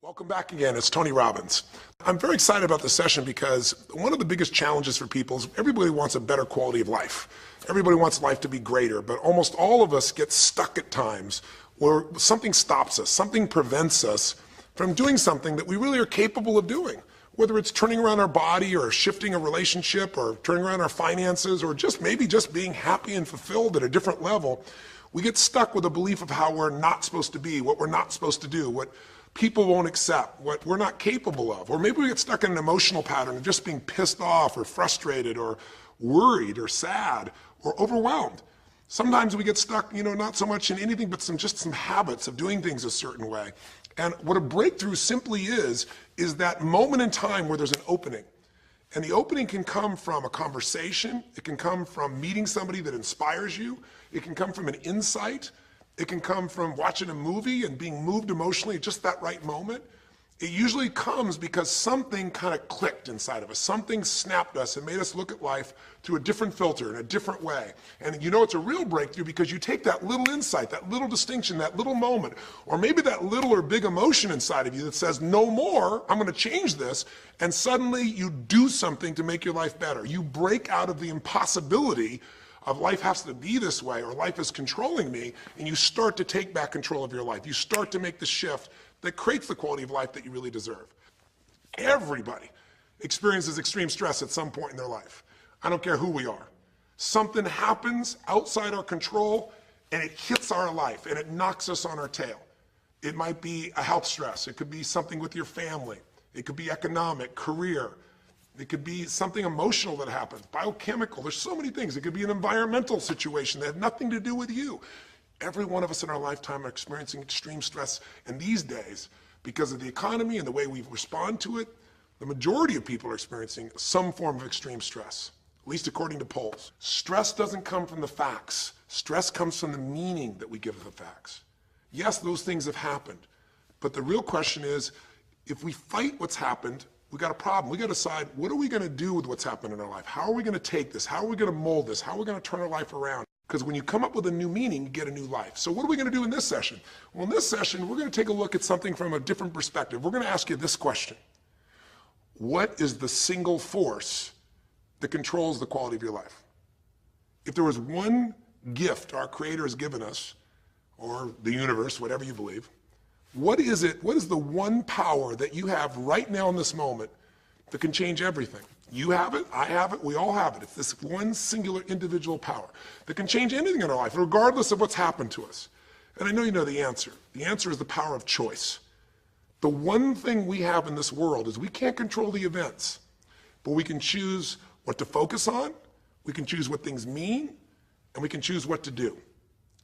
Welcome back again. It's Tony Robbins. I'm very excited about this session because one of the biggest challenges for people is everybody wants a better quality of life. Everybody wants life to be greater, but almost all of us get stuck at times where something stops us, something prevents us from doing something that we really are capable of doing. Whether it's turning around our body or shifting a relationship or turning around our finances or maybe just being happy and fulfilled at a different level, we get stuck with a belief of how we're not supposed to be, what we're not supposed to do, what people won't accept, what we're not capable of. Or maybe we get stuck in an emotional pattern of just being pissed off or frustrated or worried or sad or overwhelmed. Sometimes we get stuck, not so much in anything, but some habits of doing things a certain way. And what a breakthrough simply is that moment in time where there's an opening. And the opening can come from a conversation. It can come from meeting somebody that inspires you. It can come from an insight. It can come from watching a movie and being moved emotionally at just that right moment. It usually comes because something kind of clicked inside of us. Something snapped us and made us look at life through a different filter in a different way. And it's a real breakthrough because you take that little insight, that little distinction, that little moment, or maybe that little or big emotion inside of you that says, no more, I'm going to change this. And suddenly you do something to make your life better. You break out of the impossibility of life has to be this way or life is controlling me, and you start to take back control of your life. You start to make the shift that creates the quality of life that you really deserve. Everybody experiences extreme stress at some point in their life. I don't care who we are. Something happens outside our control and it hits our life and it knocks us on our tail. It might be a health stress. It could be something with your family. It could be economic, career. It could be something emotional that happens, biochemical. There's so many things. It could be an environmental situation that has nothing to do with you. Every one of us in our lifetime are experiencing extreme stress. And these days, because of the economy and the way we respond to it, the majority of people are experiencing some form of extreme stress, at least according to polls. Stress doesn't come from the facts. Stress comes from the meaning that we give to the facts. Yes, those things have happened. But the real question is, if we fight what's happened, we got a problem. We got to decide, what are we going to do with what's happened in our life? How are we going to take this? How are we going to mold this? How are we going to turn our life around? Because when you come up with a new meaning, you get a new life. So what are we going to do in this session? Well, in this session, we're going to take a look at something from a different perspective. We're going to ask you this question. What is the single force that controls the quality of your life? If there was one gift our Creator has given us, or the universe, whatever you believe, what is it? What is the one power that you have right now in this moment that can change everything? You have it, I have it, we all have it. It's this one singular individual power that can change anything in our life, regardless of what's happened to us. And I know you know the answer. The answer is the power of choice. The one thing we have in this world is we can't control the events, but we can choose what to focus on, we can choose what things mean, and we can choose what to do.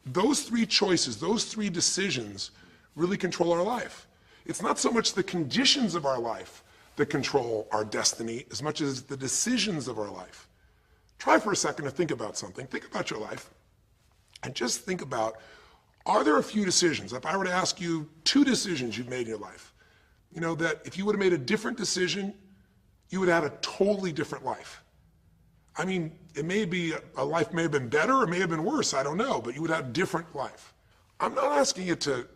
Those three choices, those three decisions really control our life. It's not so much the conditions of our life that control our destiny as much as the decisions of our life. Try for a second to think about something. Think about your life and just think about, are there a few decisions? If I were to ask you 2 decisions you've made in your life, that if you would have made a different decision, you would have had a totally different life. I mean, it may be, a life may have been better or may have been worse, I don't know, but you would have a different life. I'm not asking you to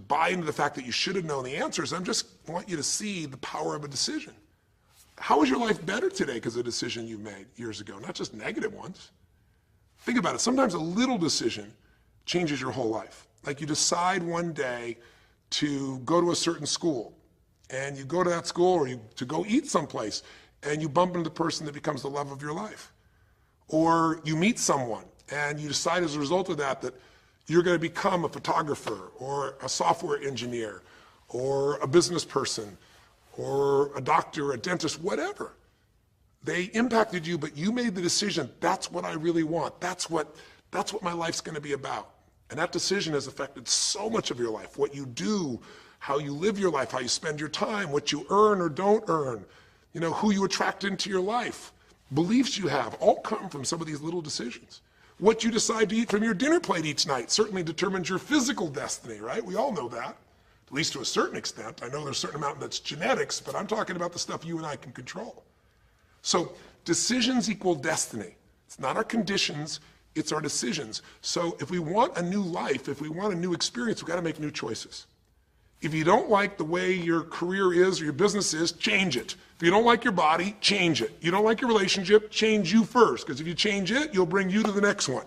buy into the fact that you should have known the answers. I just want you to see the power of a decision. How is your life better today because of a decision you made years ago, not just negative ones? Think about it. Sometimes a little decision changes your whole life. Like you decide one day to go to a certain school, and you go to that school or to go eat someplace, and you bump into the person that becomes the love of your life. Or you meet someone, and you decide as a result of that you're going to become a photographer or a software engineer or a business person or a doctor, a dentist, whatever. They impacted you, but you made the decision, that's what I really want. That's what my life's going to be about. And that decision has affected so much of your life. What you do, how you live your life, how you spend your time, what you earn or don't earn, who you attract into your life, beliefs you have, all come from some of these little decisions. What you decide to eat from your dinner plate each night certainly determines your physical destiny, right? We all know that, at least to a certain extent. I know there's a certain amount that's genetics, but I'm talking about the stuff you and I can control. So decisions equal destiny. It's not our conditions, it's our decisions. So if we want a new life, if we want a new experience, we've got to make new choices. If you don't like the way your career is or your business is, change it. If you don't like your body, change it. You don't like your relationship, change you first, because if you change it, you'll bring you to the next one.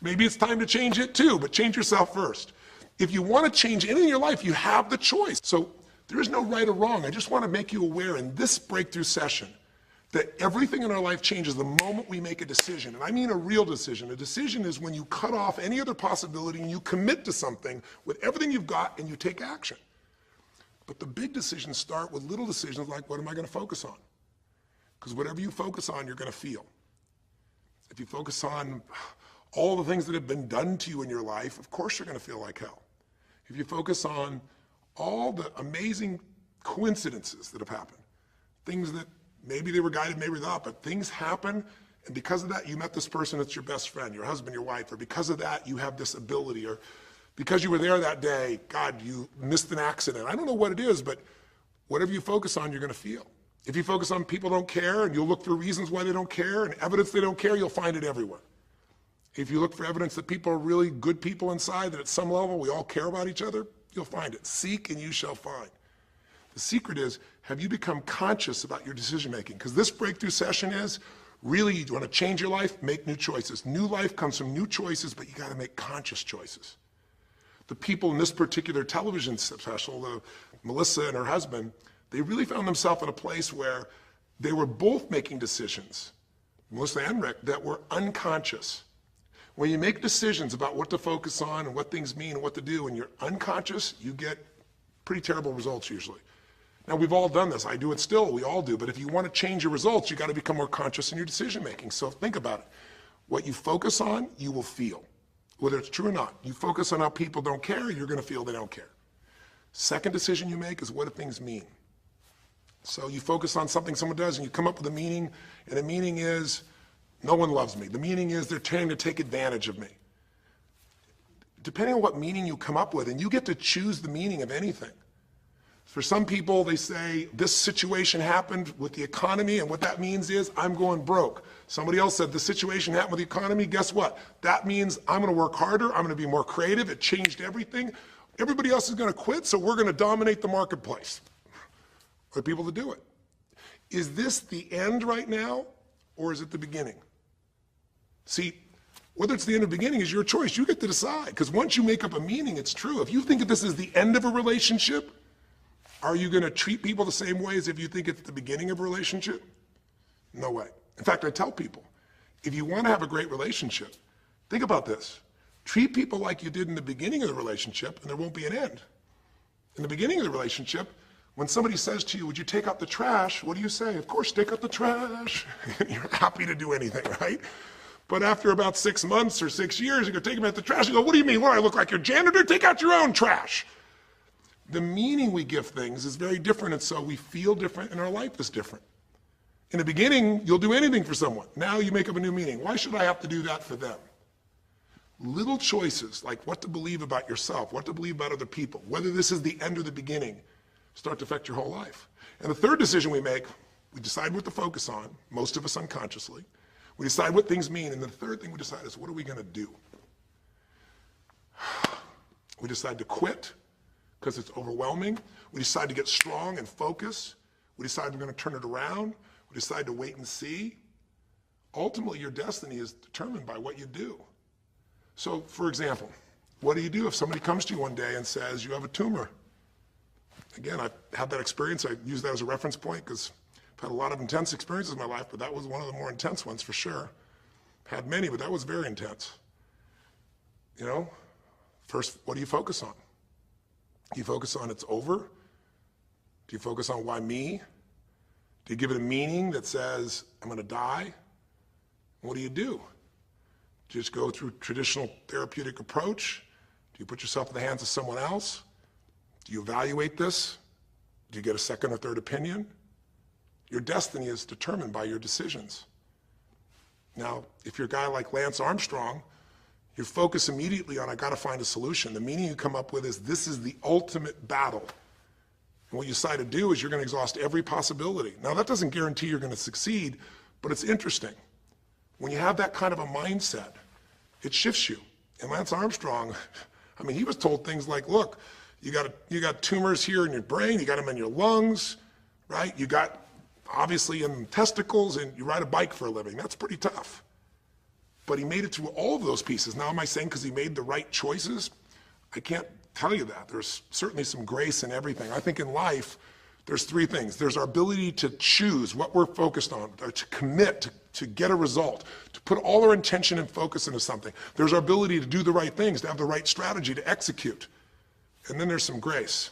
Maybe it's time to change it too, but change yourself first. If you want to change anything in your life, you have the choice. So there is no right or wrong. I just want to make you aware in this breakthrough session that everything in our life changes the moment we make a decision. And I mean a real decision. A decision is when you cut off any other possibility and you commit to something with everything you've got and you take action. But the big decisions start with little decisions like, what am I going to focus on? Because whatever you focus on, you're going to feel. If you focus on all the things that have been done to you in your life, of course you're going to feel like hell. If you focus on all the amazing coincidences that have happened, things that maybe they were guided, maybe not, but things happen, and because of that, you met this person that's your best friend, your husband, your wife, or because of that, you have this ability, or because you were there that day, God, you missed an accident. I don't know what it is, but whatever you focus on, you're going to feel. If you focus on people don't care, and you'll look for reasons why they don't care, and evidence they don't care, you'll find it everywhere. If you look for evidence that people are really good people inside, that at some level we all care about each other, you'll find it. Seek and you shall find. The secret is, have you become conscious about your decision making? Because this breakthrough session is, really, you want to change your life, make new choices. New life comes from new choices, but you got to make conscious choices. The people in this particular television special, Melissa and her husband, they really found themselves in a place where they were both making decisions, Melissa and Rick, that were unconscious. When you make decisions about what to focus on and what things mean and what to do, and you're unconscious, you get pretty terrible results usually. Now, we've all done this. I do it still. We all do. But if you want to change your results, you got to become more conscious in your decision making. So think about it. What you focus on, you will feel, whether it's true or not. You focus on how people don't care, you're going to feel they don't care. Second decision you make is, what do things mean? So you focus on something someone does, and you come up with a meaning, and the meaning is, no one loves me. The meaning is they're trying to take advantage of me. Depending on what meaning you come up with, and you get to choose the meaning of anything. For some people, they say, this situation happened with the economy, and what that means is, I'm going broke. Somebody else said, the situation happened with the economy, guess what? That means I'm going to work harder, I'm going to be more creative, it changed everything. Everybody else is going to quit, so we're going to dominate the marketplace. For people to do it. Is this the end right now, or is it the beginning? See, whether it's the end or beginning is your choice. You get to decide, because once you make up a meaning, it's true. If you think that this is the end of a relationship, are you going to treat people the same way as if you think it's the beginning of a relationship? No way. In fact, I tell people, if you want to have a great relationship, think about this. Treat people like you did in the beginning of the relationship, and there won't be an end. In the beginning of the relationship, when somebody says to you, would you take out the trash? What do you say? Of course, take out the trash. You're happy to do anything, right? But after about 6 months or 6 years, you go take them out the trash. You go, what do you mean? What, I look like your janitor? Take out your own trash. The meaning we give things is very different, and so we feel different, and our life is different. In the beginning, you'll do anything for someone. Now you make up a new meaning. Why should I have to do that for them? Little choices, like what to believe about yourself, what to believe about other people, whether this is the end or the beginning, start to affect your whole life. And the third decision we make, we decide what to focus on, most of us unconsciously. We decide what things mean, and the third thing we decide is, what are we going to do? We decide to quit because it's overwhelming. We decide to get strong and focus. We decide we're going to turn it around. We decide to wait and see. Ultimately, your destiny is determined by what you do. So, for example, what do you do if somebody comes to you one day and says, you have a tumor? Again, I've had that experience. I use that as a reference point because I've had a lot of intense experiences in my life, but that was one of the more intense ones for sure. Had many, but that was very intense. You know, first, what do you focus on? Do you focus on it's over? Do you focus on why me? Do you give it a meaning that says, I'm going to die? What do you do? Do you just go through traditional therapeutic approach? Do you put yourself in the hands of someone else? Do you evaluate this? Do you get a second or third opinion? Your destiny is determined by your decisions. Now, if you're a guy like Lance Armstrong, you focus immediately on, I got to find a solution. The meaning you come up with is, this is the ultimate battle. And what you decide to do is you're going to exhaust every possibility. Now, that doesn't guarantee you're going to succeed, but it's interesting. When you have that kind of a mindset, it shifts you. And Lance Armstrong, I mean, he was told things like, look, You got tumors here in your brain, you got them in your lungs, right? You got obviously in testicles, and you ride a bike for a living. That's pretty tough. But he made it through all of those pieces. Now, am I saying because he made the right choices? I can't tell you that. There's certainly some grace in everything. I think in life, there's three things. There's our ability to choose what we're focused on, or to commit, to get a result, to put all our intention and focus into something. There's our ability to do the right things, to have the right strategy, to execute. And then there's some grace.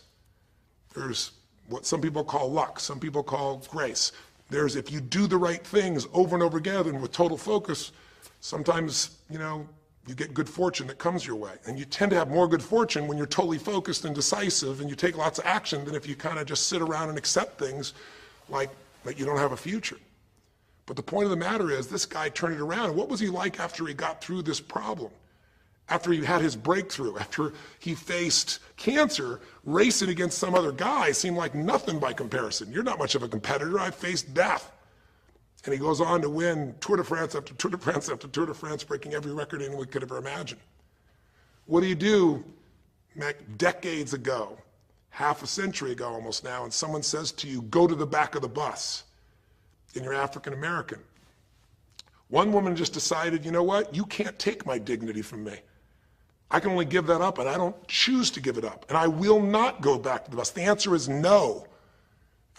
There's what some people call luck, some people call grace. There's if you do the right things over and over again and with total focus, sometimes, you get good fortune that comes your way. And you tend to have more good fortune when you're totally focused and decisive and you take lots of action than if you kind of just sit around and accept things like you don't have a future. But the point of the matter is this guy turned it around. And what was he like after he got through this problem? After he had his breakthrough, after he faced cancer, racing against some other guy seemed like nothing by comparison. You're not much of a competitor. I faced death. And he goes on to win Tour de France after Tour de France after Tour de France, breaking every record anyone could ever imagine. What do you do decades ago, half a century ago almost now, and someone says to you, go to the back of the bus, and you're African American? One woman just decided, you know what? You can't take my dignity from me. I can only give that up, and I don't choose to give it up. And I will not go back to the bus. The answer is no.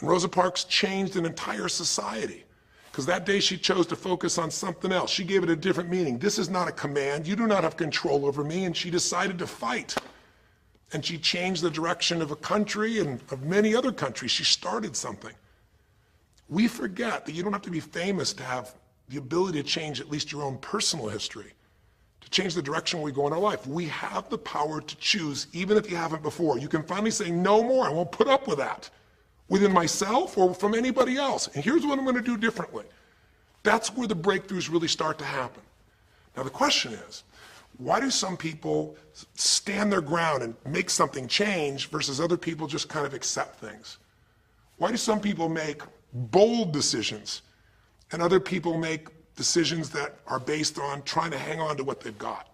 And Rosa Parks changed an entire society. Because that day she chose to focus on something else. She gave it a different meaning. This is not a command. You do not have control over me. And she decided to fight. And she changed the direction of a country and of many other countries. She started something. We forget that you don't have to be famous to have the ability to change at least your own personal history, to change the direction we go in our life. We have the power to choose, even if you haven't before. You can finally say, no more, I won't put up with that, within myself or from anybody else. And here's what I'm going to do differently. That's where the breakthroughs really start to happen. Now the question is, why do some people stand their ground and make something change versus other people just kind of accept things? Why do some people make bold decisions and other people make decisions that are based on trying to hang on to what they've got?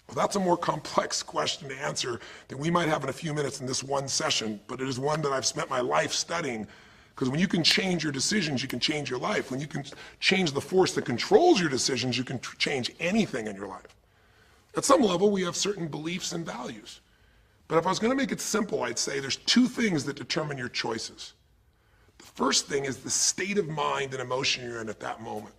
Well, that's a more complex question to answer than we might have in a few minutes in this one session, but it is one that I've spent my life studying, because when you can change your decisions, you can change your life. When you can change the force that controls your decisions, you can change anything in your life. At some level, we have certain beliefs and values. But if I was going to make it simple, I'd say there's two things that determine your choices. The first thing is the state of mind and emotion you're in at that moment.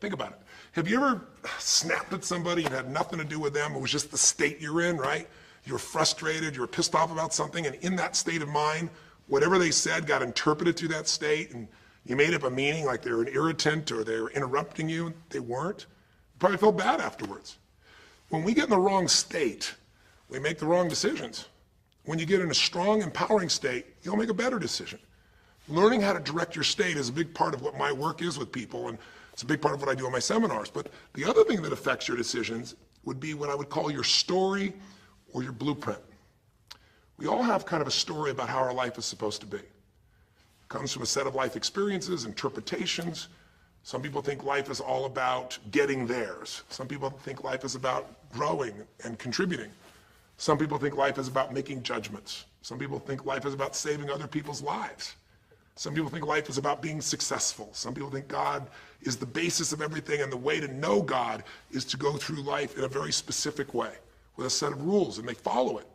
Think about it. Have you ever snapped at somebody and had nothing to do with them? It was just the state you're in, right? You were frustrated, you were pissed off about something, and in that state of mind, whatever they said got interpreted through that state, and you made up a meaning like they were an irritant or they were interrupting you. They weren't. You probably felt bad afterwards. When we get in the wrong state, we make the wrong decisions. When you get in a strong, empowering state, you'll make a better decision. Learning how to direct your state is a big part of what my work is with people, and it's a big part of what I do in my seminars. But the other thing that affects your decisions would be what I would call your story or your blueprint. We all have kind of a story about how our life is supposed to be. It comes from a set of life experiences, interpretations. Some people think life is all about getting theirs. Some people think life is about growing and contributing. Some people think life is about making judgments. Some people think life is about saving other people's lives. Some people think life is about being successful. Some people think God is the basis of everything, and the way to know God is to go through life in a very specific way with a set of rules, and they follow it.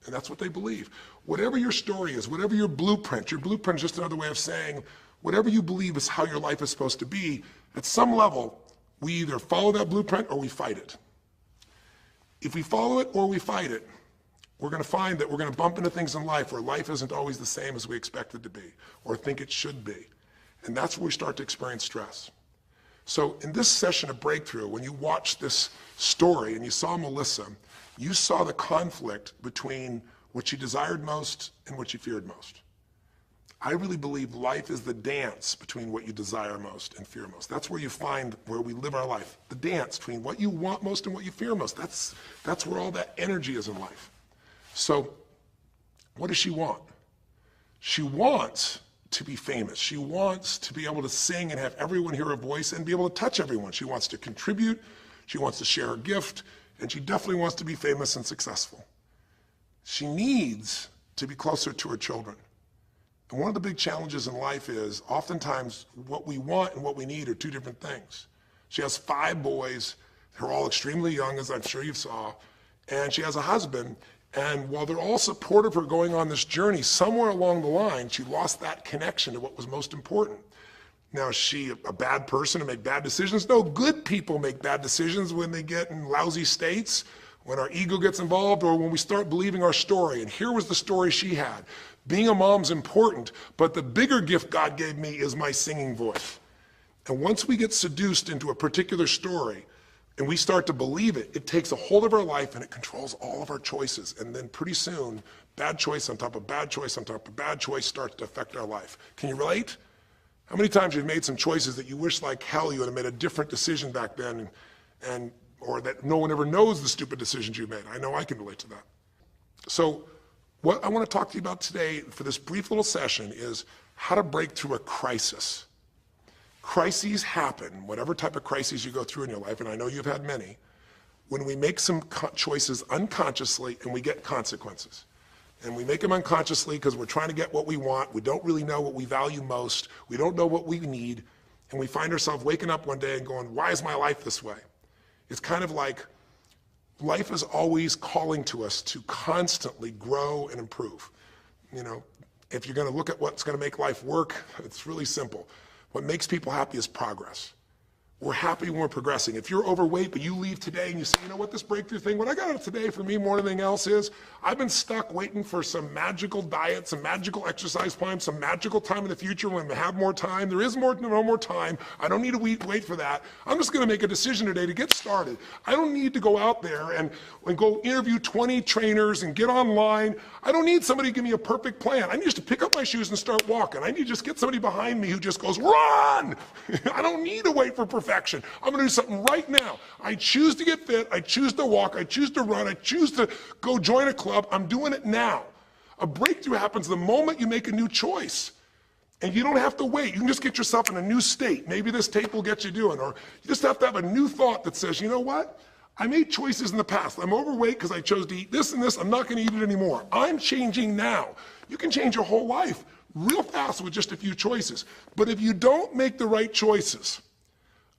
And that's what they believe. Whatever your story is, whatever your blueprint is just another way of saying whatever you believe is how your life is supposed to be, at some level, we either follow that blueprint or we fight it. If we follow it or we fight it, we're going to find that we're going to bump into things in life where life isn't always the same as we expect it to be or think it should be. And that's where we start to experience stress. So in this session of Breakthrough, when you watched this story and you saw Melissa, you saw the conflict between what she desired most and what she feared most. I really believe life is the dance between what you desire most and fear most. That's where you find where we live our life. The dance between what you want most and what you fear most. That's where all that energy is in life. So what does she want? She wants to be famous. She wants to be able to sing and have everyone hear her voice and be able to touch everyone. She wants to contribute. She wants to share her gift. And she definitely wants to be famous and successful. She needs to be closer to her children. And one of the big challenges in life is oftentimes what we want and what we need are two different things. She has 5 boys. They're all extremely young, as I'm sure you saw. And she has a husband. And while they're all supportive of her going on this journey, somewhere along the line, she lost that connection to what was most important. Now, is she a bad person to make bad decisions? No, good people make bad decisions when they get in lousy states, when our ego gets involved, or when we start believing our story. And here was the story she had. Being a mom's important, but the bigger gift God gave me is my singing voice. And once we get seduced into a particular story and we start to believe it, it takes a hold of our life and it controls all of our choices. And then pretty soon, bad choice on top of bad choice on top of bad choice starts to affect our life. Can you relate? How many times you've made some choices that you wish like hell you would have made a different decision back then, or that no one ever knows the stupid decisions you made? I know I can relate to that. So what I want to talk to you about today for this brief little session is how to break through a crisis. Crises happen, whatever type of crises you go through in your life, and I know you've had many, when we make some choices unconsciously and we get consequences. And we make them unconsciously because we're trying to get what we want. We don't really know what we value most. We don't know what we need. And we find ourselves waking up one day and going, why is my life this way? It's kind of like life is always calling to us to constantly grow and improve. You know, if you're going to look at what's going to make life work, it's really simple. What makes people happy is progress. We're happy when we're progressing. If you're overweight, but you leave today and you say, you know what, this breakthrough thing, what I got out of today for me more than anything else is, I've been stuck waiting for some magical diet, some magical exercise plan, some magical time in the future when we have more time. There is no more time. I don't need to wait for that. I'm just going to make a decision today to get started. I don't need to go out there and go interview 20 trainers and get online. I don't need somebody to give me a perfect plan. I need just to pick up my shoes and start walking. I need to just get somebody behind me who just goes, run! I don't need to wait for perfection. I'm going to do something right now. I choose to get fit. I choose to walk. I choose to run. I choose to go join a club. I'm doing it now. A breakthrough happens the moment you make a new choice. And you don't have to wait. You can just get yourself in a new state. Maybe this tape will get you doing. Or you just have to have a new thought that says, you know what? I made choices in the past. I'm overweight because I chose to eat this and this. I'm not going to eat it anymore. I'm changing now. You can change your whole life real fast with just a few choices. But if you don't make the right choices,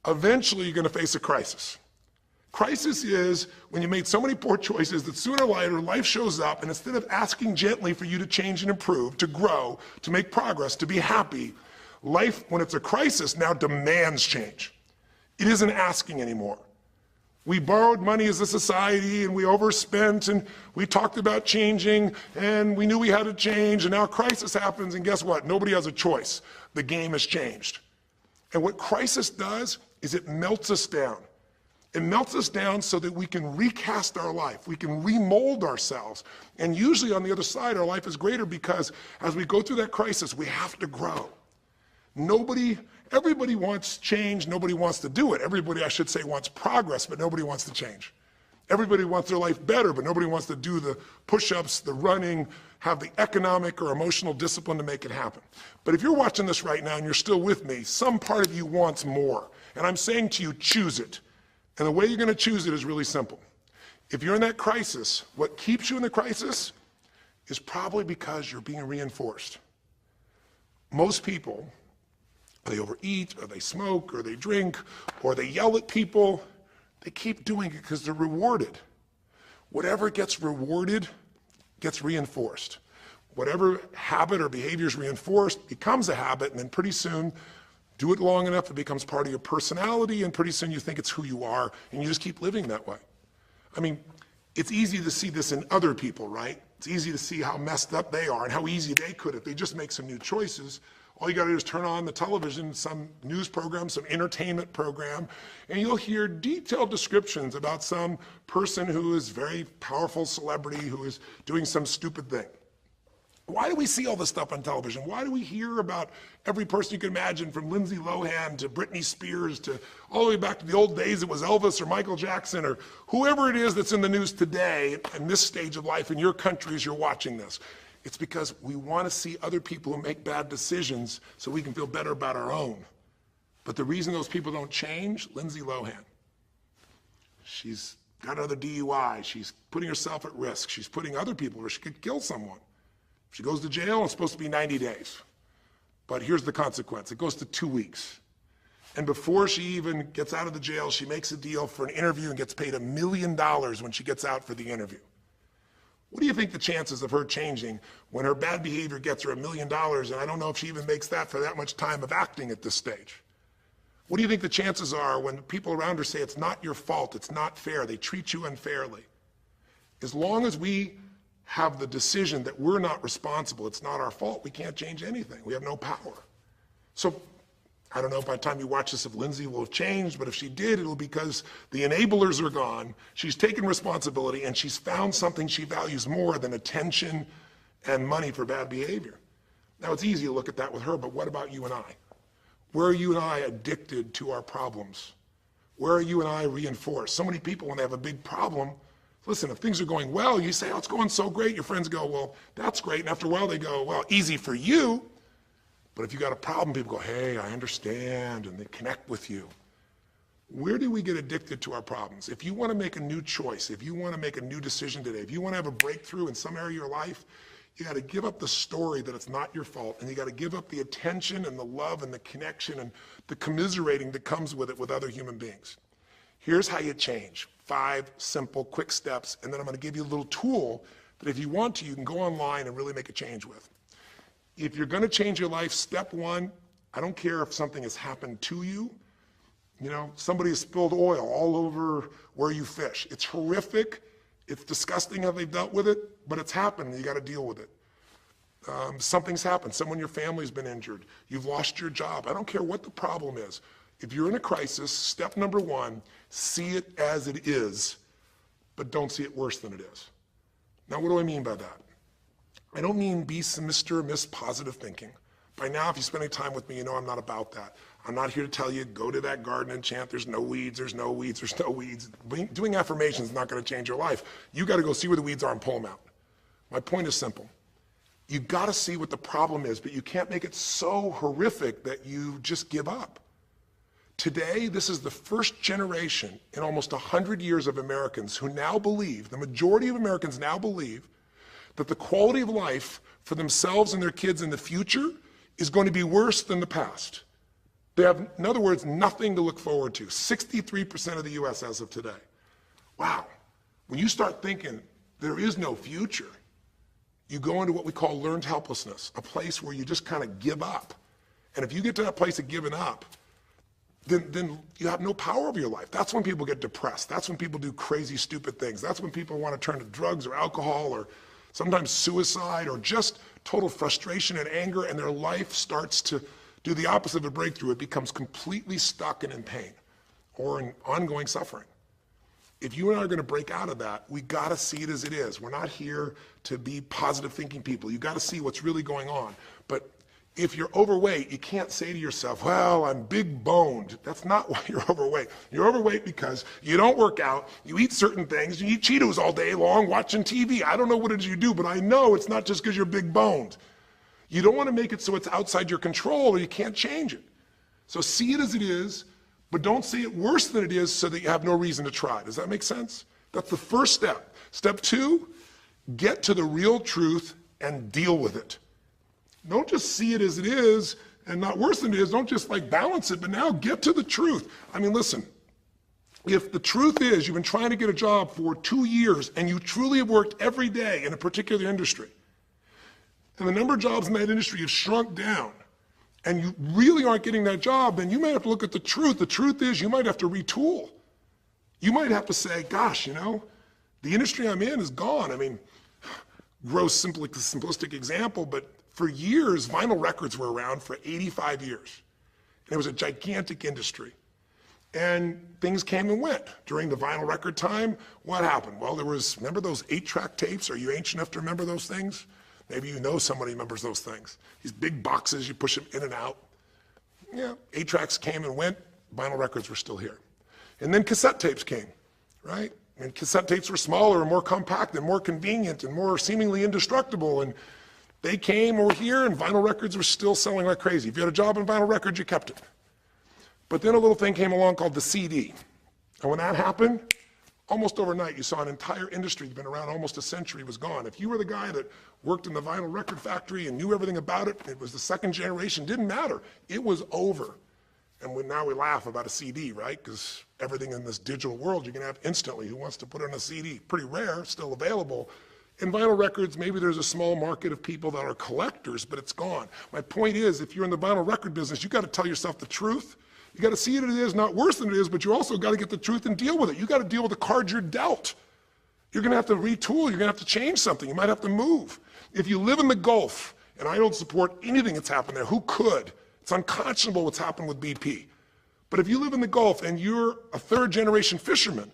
eventually you're going to face a crisis. Crisis is when you made so many poor choices that sooner or later life shows up, and instead of asking gently for you to change and improve, to grow, to make progress, to be happy, life, when it's a crisis, now demands change. It isn't asking anymore. We borrowed money as a society and we overspent and we talked about changing and we knew we had to change, and now a crisis happens and guess what? Nobody has a choice. The game has changed. And what crisis does is it melts us down. It melts us down so that we can recast our life. We can remold ourselves. And usually on the other side, our life is greater because as we go through that crisis, we have to grow. Everybody wants change. Nobody wants to do it. Everybody, I should say, wants progress, but nobody wants to change. Everybody wants their life better, but nobody wants to do the push-ups, the running, have the economic or emotional discipline to make it happen. But if you're watching this right now and you're still with me, some part of you wants more. And I'm saying to you, choose it. And the way you're going to choose it is really simple. If you're in that crisis, what keeps you in the crisis is probably because you're being reinforced. Most people, they overeat, or they smoke, or they drink, or they yell at people. They keep doing it because they're rewarded. Whatever gets rewarded gets reinforced. Whatever habit or behavior is reinforced becomes a habit, and then pretty soon, do it long enough, it becomes part of your personality, and pretty soon you think it's who you are, and you just keep living that way. I mean, it's easy to see this in other people, right? It's easy to see how messed up they are and how easy they could if they just make some new choices. All you gotta do is turn on the television, some news program, some entertainment program, and you'll hear detailed descriptions about some person who is very powerful celebrity who is doing some stupid thing. Why do we see all this stuff on television? Why do we hear about every person you can imagine, from Lindsay Lohan to Britney Spears to all the way back to the old days it was Elvis or Michael Jackson or whoever it is that's in the news today in this stage of life in your country as you're watching this? It's because we want to see other people who make bad decisions so we can feel better about our own. But the reason those people don't change, Lindsay Lohan, she's got another DUI. She's putting herself at risk. She's putting other people at risk. She could kill someone. If she goes to jail, it's supposed to be 90 days. But here's the consequence. It goes to 2 weeks. And before she even gets out of the jail, she makes a deal for an interview and gets paid $1 million when she gets out for the interview. What do you think the chances of her changing when her bad behavior gets her $1 million, and I don't know if she even makes that for that much time of acting at this stage? What do you think the chances are when people around her say it's not your fault, it's not fair, they treat you unfairly? As long as we have the decision that we're not responsible, it's not our fault, we can't change anything. We have no power. So I don't know if by the time you watch this if Lindsay will have changed, but if she did, it'll be because the enablers are gone, she's taken responsibility, and she's found something she values more than attention and money for bad behavior. Now, it's easy to look at that with her, but what about you and I? Where are you and I addicted to our problems? Where are you and I reinforced? So many people, when they have a big problem, listen, if things are going well, you say, oh, it's going so great. Your friends go, well, that's great. And after a while, they go, well, easy for you. But if you got a problem, people go, hey, I understand, and they connect with you. Where do we get addicted to our problems? If you want to make a new choice, if you want to make a new decision today, if you want to have a breakthrough in some area of your life, you got to give up the story that it's not your fault, and you got to give up the attention and the love and the connection and the commiserating that comes with it with other human beings. Here's how you change. 5 simple, quick steps, and then I'm going to give you a little tool that if you want to, you can go online and really make a change with. If you're going to change your life, step 1, I don't care if something has happened to you. You know, somebody has spilled oil all over where you fish. It's horrific. It's disgusting how they've dealt with it, but it's happened and you got to deal with it. Something's happened. Someone in your family's been injured. You've lost your job. I don't care what the problem is. If you're in a crisis, step number 1, see it as it is, but don't see it worse than it is. Now, what do I mean by that? I don't mean be Mr. or Miss Positive Thinking. By now, if you spend any time with me, you know I'm not about that. I'm not here to tell you, go to that garden and chant, there's no weeds, there's no weeds, there's no weeds. Doing affirmations is not going to change your life. You got to go see where the weeds are and pull them out. My point is simple. You got to see what the problem is, but you can't make it so horrific that you just give up. Today, this is the first generation in almost 100 years of Americans who now believe, the majority of Americans now believe, that the quality of life for themselves and their kids in the future is going to be worse than the past. They have, in other words, nothing to look forward to. 63% of the US as of today. Wow. When you start thinking there is no future, you go into what we call learned helplessness, a place where you just kind of give up. And if you get to that place of giving up, then you have no power over your life. That's when people get depressed. That's when people do crazy, stupid things. That's when people want to turn to drugs or alcohol or sometimes suicide or just total frustration and anger, and their life starts to do the opposite of a breakthrough. It becomes completely stuck and in pain or in ongoing suffering. If you and I are going to break out of that, we got to see it as it is. We're not here to be positive thinking people. You got to see what's really going on. But if you're overweight, you can't say to yourself, well, I'm big boned. That's not why you're overweight. You're overweight because you don't work out, you eat certain things, you eat Cheetos all day long, watching TV. I don't know what it is you do, but I know it's not just because you're big boned. You don't want to make it so it's outside your control or you can't change it. So see it as it is, but don't see it worse than it is so that you have no reason to try. Does that make sense? That's the first step. Step 2, get to the real truth and deal with it. Don't just see it as it is and not worse than it is. Don't just like balance it, but now get to the truth. I mean, listen, if the truth is you've been trying to get a job for 2 years and you truly have worked every day in a particular industry, and the number of jobs in that industry have shrunk down, and you really aren't getting that job, then you might have to look at the truth. The truth is you might have to retool. You might have to say, gosh, you know, the industry I'm in is gone. I mean, gross, simplistic example, but for years, vinyl records were around for 85 years. And it was a gigantic industry. And things came and went. During the vinyl record time, what happened? Well, there was, remember those 8-track tapes? Are you ancient enough to remember those things? Maybe you know somebody remembers those things. These big boxes, you push them in and out. Yeah, 8-tracks came and went, vinyl records were still here. And then cassette tapes came, right? And cassette tapes were smaller and more compact and more convenient and more seemingly indestructible. And they came over here and vinyl records were still selling like crazy. If you had a job in vinyl records, you kept it. But then a little thing came along called the CD. And when that happened, almost overnight, you saw an entire industry that's been around almost a century was gone. If you were the guy that worked in the vinyl record factory and knew everything about it, it was the second generation, didn't matter. It was over. And now we laugh about a CD, right? Because everything in this digital world you can have instantly. Who wants to put on a CD? Pretty rare, still available. In vinyl records, maybe there's a small market of people that are collectors, but it's gone. My point is, if you're in the vinyl record business, you got to tell yourself the truth. You got to see it as it is, not worse than it is, but you also got to get the truth and deal with it. You got to deal with the cards you're dealt. You're going to have to retool. You're going to have to change something. You might have to move. If you live in the Gulf, and I don't support anything that's happened there, who could? It's unconscionable what's happened with BP. But if you live in the Gulf and you're a third generation fisherman,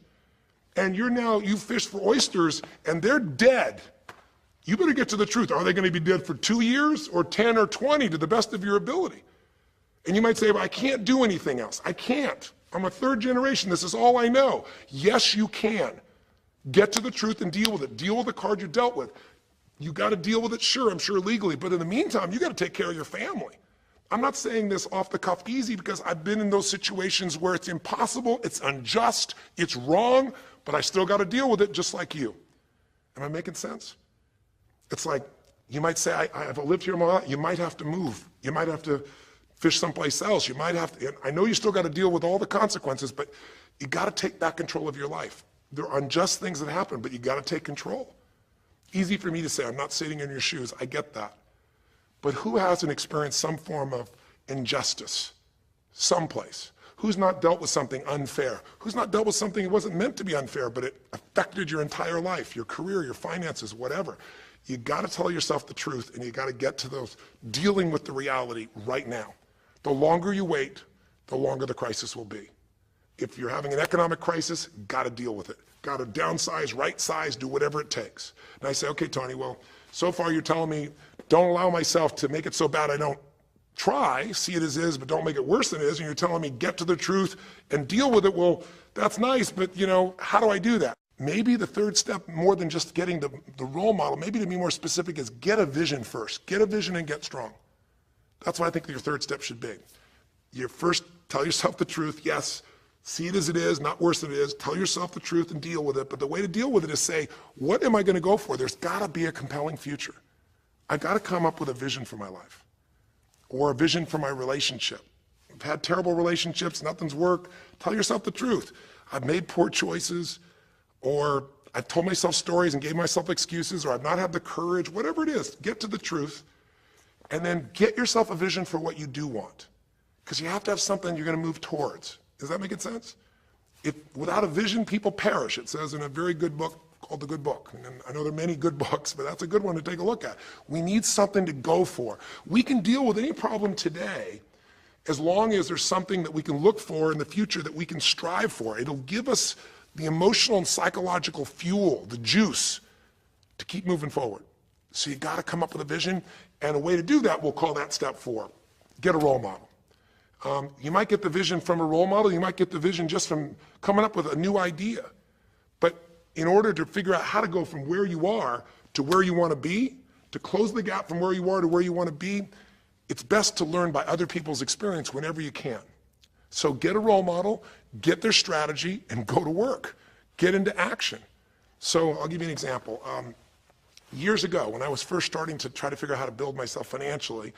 and you fish for oysters and they're dead, you better get to the truth. Are they going to be dead for 2 years or 10 or 20 to the best of your ability? And you might say, well, I can't do anything else. I can't. I'm a third generation. This is all I know. Yes, you can. Get to the truth and deal with it. Deal with the card you're dealt with. You got to deal with it, sure, I'm sure legally, but in the meantime, you got to take care of your family. I'm not saying this off the cuff easy because I've been in those situations where it's impossible, it's unjust, it's wrong, but I still got to deal with it just like you. Am I making sense? It's like, you might say, I've lived here my life. You might have to move. You might have to fish someplace else. You might have to, I know you still got to deal with all the consequences, but you got to take back control of your life. There are unjust things that happen, but you got to take control. Easy for me to say, I'm not sitting in your shoes. I get that. But who hasn't experienced some form of injustice someplace? Who's not dealt with something unfair? Who's not dealt with something that wasn't meant to be unfair, but it affected your entire life, your career, your finances, whatever? You got to tell yourself the truth, and you got to get to those dealing with the reality right now. The longer you wait, the longer the crisis will be. If you're having an economic crisis, got to deal with it. Got to downsize, right size, do whatever it takes. And I say, okay, Tony, well, so far you're telling me don't allow myself to make it so bad I don't try, see it as is, but don't make it worse than it is. And you're telling me get to the truth and deal with it. Well, that's nice, but how do I do that? Maybe the third step, more than just getting the role model, maybe to be more specific, is get a vision first. Get a vision and get strong. That's what I think your third step should be. You first tell yourself the truth. Yes, see it as it is, not worse than it is. Tell yourself the truth and deal with it. But the way to deal with it is say, what am I going to go for? There's got to be a compelling future. I've got to come up with a vision for my life or a vision for my relationship. I've had terrible relationships, nothing's worked. Tell yourself the truth. I've made poor choices, or I've told myself stories and gave myself excuses, or I've not had the courage, whatever it is. Get to the truth, and then get yourself a vision for what you do want. Because you have to have something you're going to move towards. Does that make sense? Without a vision, people perish. It says in a very good book called The Good Book. And I know there are many good books, but that's a good one to take a look at. We need something to go for. We can deal with any problem today as long as there's something that we can look for in the future that we can strive for. It'll give us the emotional and psychological fuel, the juice, to keep moving forward. So you got to come up with a vision, and a way to do that, we'll call that step 4. Get a role model. You might get the vision from a role model. You might get the vision just from coming up with a new idea. But in order to figure out how to go from where you are to where you want to be, to close the gap from where you are to where you want to be, it's best to learn by other people's experience whenever you can. So get a role model, get their strategy, and go to work. Get into action. So I'll give you an example. Years ago, when I was first starting to try to figure out how to build myself financially,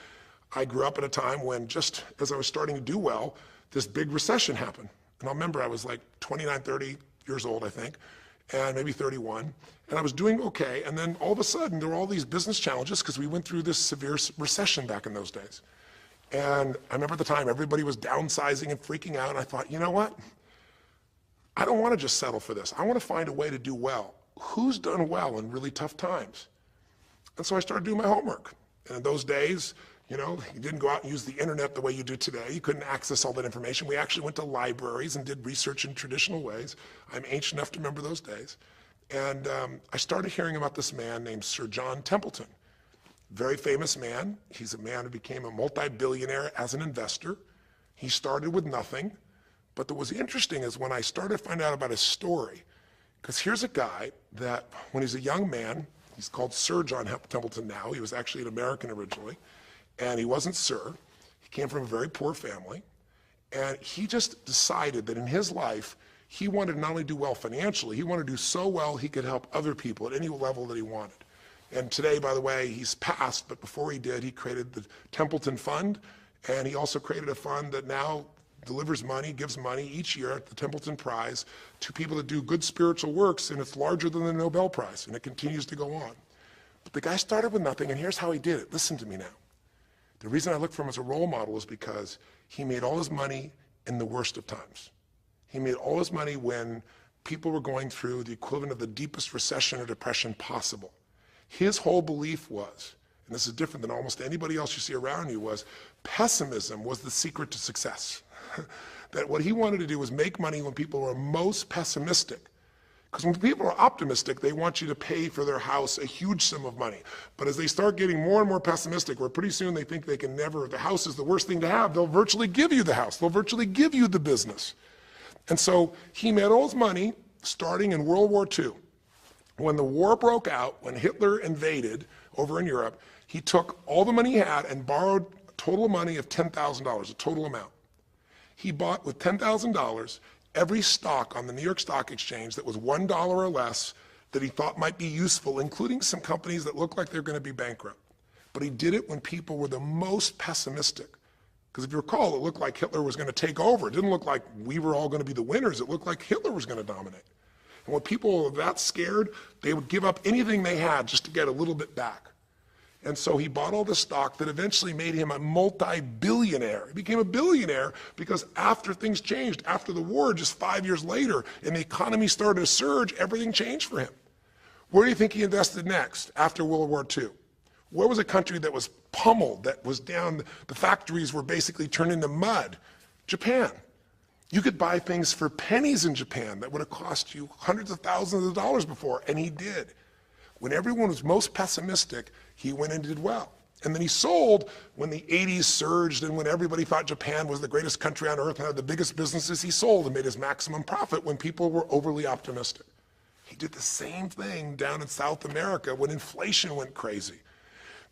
I grew up at a time when, just as I was starting to do well, this big recession happened. And I remember I was like 29, 30 years old, I think, and maybe 31. And I was doing okay. And then all of a sudden, there were all these business challenges because we went through this severe recession back in those days. And I remember at the time, everybody was downsizing and freaking out. And I thought, you know what? I don't want to just settle for this. I want to find a way to do well. Who's done well in really tough times? And so I started doing my homework. And in those days, you didn't go out and use the internet the way you do today. You couldn't access all that information. We actually went to libraries and did research in traditional ways. I'm ancient enough to remember those days. And I started hearing about this man named Sir John Templeton. Very famous man. He's a man who became a multi-billionaire as an investor. He started with nothing. But what was interesting is when I started to find out about his story, because here's a guy that when he's a young man, he's called Sir John Templeton now. He was actually an American originally. And he wasn't Sir. He came from a very poor family. And he just decided that in his life, He wanted to not only do well financially, he wanted to do so well he could help other people at any level that he wanted. And today, by the way, he's passed, but before he did, he created the Templeton Fund, and he also created a fund that now delivers money, gives money each year at the Templeton Prize to people that do good spiritual works, and it's larger than the Nobel Prize, and it continues to go on. But the guy started with nothing, and here's how he did it. Listen to me now. The reason I look for him as a role model is because he made all his money in the worst of times. He made all his money when people were going through the equivalent of the deepest recession or depression possible. His whole belief was, and this is different than almost anybody else you see around you, was pessimism was the secret to success. That what he wanted to do was make money when people were most pessimistic. Because when people are optimistic, they want you to pay for their house a huge sum of money. But as they start getting more and more pessimistic, where pretty soon they think they can never, the house is the worst thing to have, they'll virtually give you the house. They'll virtually give you the business. And so he made all his money starting in World War II. When the war broke out, when Hitler invaded over in Europe, he took all the money he had and borrowed a total money of $10,000, a total amount. He bought with $10,000 every stock on the New York Stock Exchange that was $1 or less that he thought might be useful, including some companies that looked like they're going to be bankrupt. But he did it when people were the most pessimistic. Because if you recall, it looked like Hitler was going to take over. It didn't look like we were all going to be the winners. It looked like Hitler was going to dominate. And when people were that scared, they would give up anything they had just to get a little bit back. And so he bought all this stock that eventually made him a multi-billionaire. He became a billionaire because after things changed, after the war, just 5 years later, and the economy started to surge, everything changed for him. Where do you think he invested next after World War II? Where was a country that was pummeled, that was down, the factories were basically turned into mud? Japan. You could buy things for pennies in Japan that would have cost you hundreds of thousands of dollars before, and he did. When everyone was most pessimistic, he went and did well. And then he sold when the 80s surged and when everybody thought Japan was the greatest country on earth and had the biggest businesses. He sold and made his maximum profit when people were overly optimistic. He did the same thing down in South America when inflation went crazy.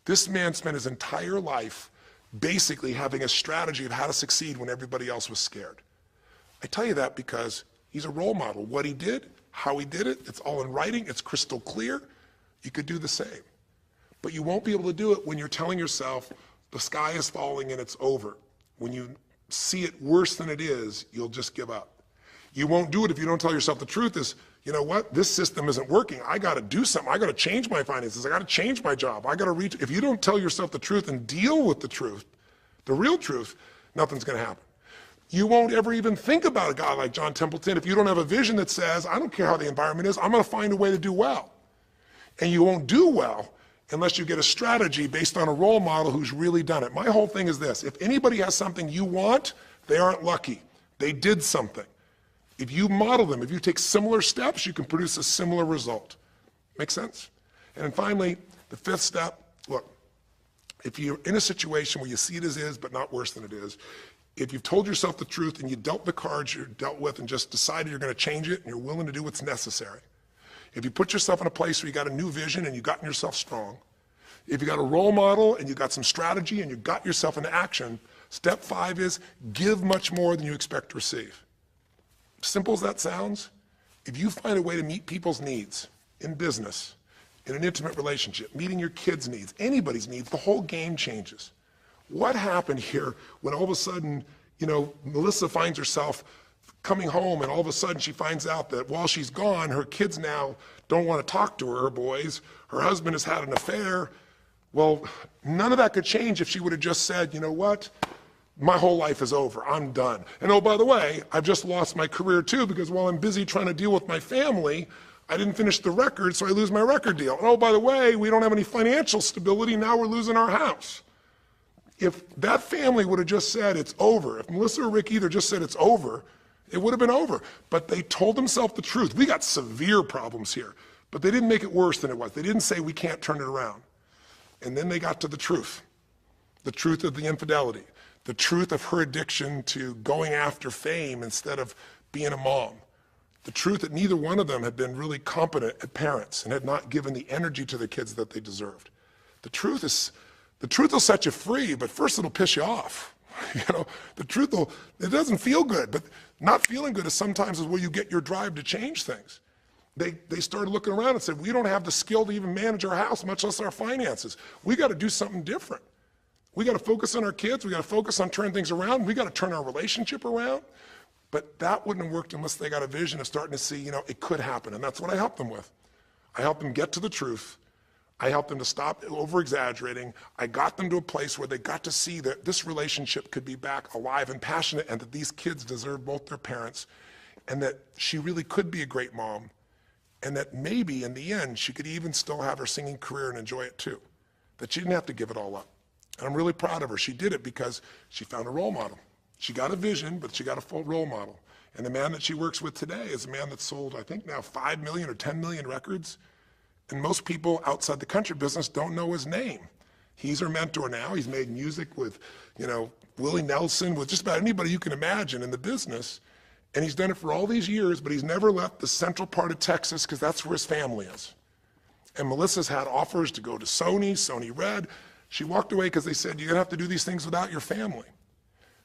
This man spent his entire life basically having a strategy of how to succeed when everybody else was scared. I tell you that because he's a role model. What he did, how he did it, it's all in writing, it's crystal clear. You could do the same. But you won't be able to do it when you're telling yourself the sky is falling and it's over. When you see it worse than it is, you'll just give up. You won't do it if you don't tell yourself the truth is, you know what, this system isn't working. I got to do something. I got to change my finances. I got to change my job. I got to reach. If you don't tell yourself the truth and deal with the truth, the real truth, nothing's going to happen. You won't ever even think about a guy like John Templeton if you don't have a vision that says, I don't care how the environment is, I'm going to find a way to do well. And you won't do well unless you get a strategy based on a role model who's really done it. My whole thing is this: if anybody has something you want, they aren't lucky. They did something. If you model them, if you take similar steps, you can produce a similar result. Make sense? And then finally, the fifth step, look, if you're in a situation where you see it as is, but not worse than it is, if you've told yourself the truth and you dealt the cards you're dealt with and just decided you're going to change it and you're willing to do what's necessary, if you put yourself in a place where you got a new vision and you've gotten yourself strong, if you got a role model and you got some strategy and you got yourself into action, step 5 is give much more than you expect to receive. Simple as that sounds, if you find a way to meet people's needs in business, in an intimate relationship, meeting your kids' needs, anybody's needs, the whole game changes. What happened here when all of a sudden, Melissa finds herself coming home and all of a sudden she finds out that while she's gone, her kids now don't want to talk to her boys, her husband has had an affair. Well, none of that could change if she would have just said, you know what, my whole life is over, I'm done. And oh, by the way, I've just lost my career too because while I'm busy trying to deal with my family, I didn't finish the record, so I lose my record deal. And oh, by the way, we don't have any financial stability, now we're losing our house. If that family would have just said it's over, if Melissa or Rick either just said it's over, it would have been over. But they told themselves the truth. We got severe problems here, but they didn't make it worse than it was. They didn't say we can't turn it around. And then they got to the truth of the infidelity, the truth of her addiction to going after fame instead of being a mom, the truth that neither one of them had been really competent at parents and had not given the energy to the kids that they deserved. The truth will set you free, but first it'll piss you off. The truth, it doesn't feel good, but not feeling good is sometimes where you get your drive to change things. They started looking around and said, we don't have the skill to even manage our house, much less our finances. We got to do something different. We got to focus on our kids. We got to focus on turning things around. We got to turn our relationship around. But that wouldn't have worked unless they got a vision of starting to see, it could happen. And that's what I helped them with. I helped them get to the truth. I helped them to stop over-exaggerating. I got them to a place where they got to see that this relationship could be back alive and passionate, and that these kids deserve both their parents, and that she really could be a great mom, and that maybe in the end she could even still have her singing career and enjoy it too, that she didn't have to give it all up. And I'm really proud of her. She did it because she found a role model. She got a vision, but she got a full role model. And the man that she works with today is a man that's sold, I think now 5 million or 10 million records. And most people outside the country business don't know his name. He's her mentor now. He's made music with, Willie Nelson, with just about anybody you can imagine in the business. And he's done it for all these years, but he's never left the central part of Texas because that's where his family is. And Melissa's had offers to go to Sony Red. She walked away because they said, you're gonna have to do these things without your family.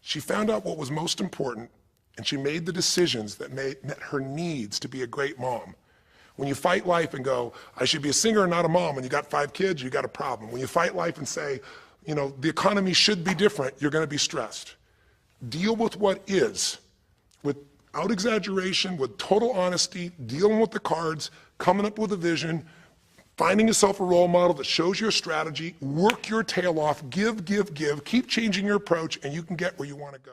She found out what was most important, and she made the decisions that met her needs to be a great mom. When you fight life and go, I should be a singer and not a mom, and you got 5 kids, you got a problem. When you fight life and say, the economy should be different, you're gonna be stressed. Deal with what is, without exaggeration, with total honesty, dealing with the cards, coming up with a vision, finding yourself a role model that shows your strategy, work your tail off, give, keep changing your approach, and you can get where you wanna go.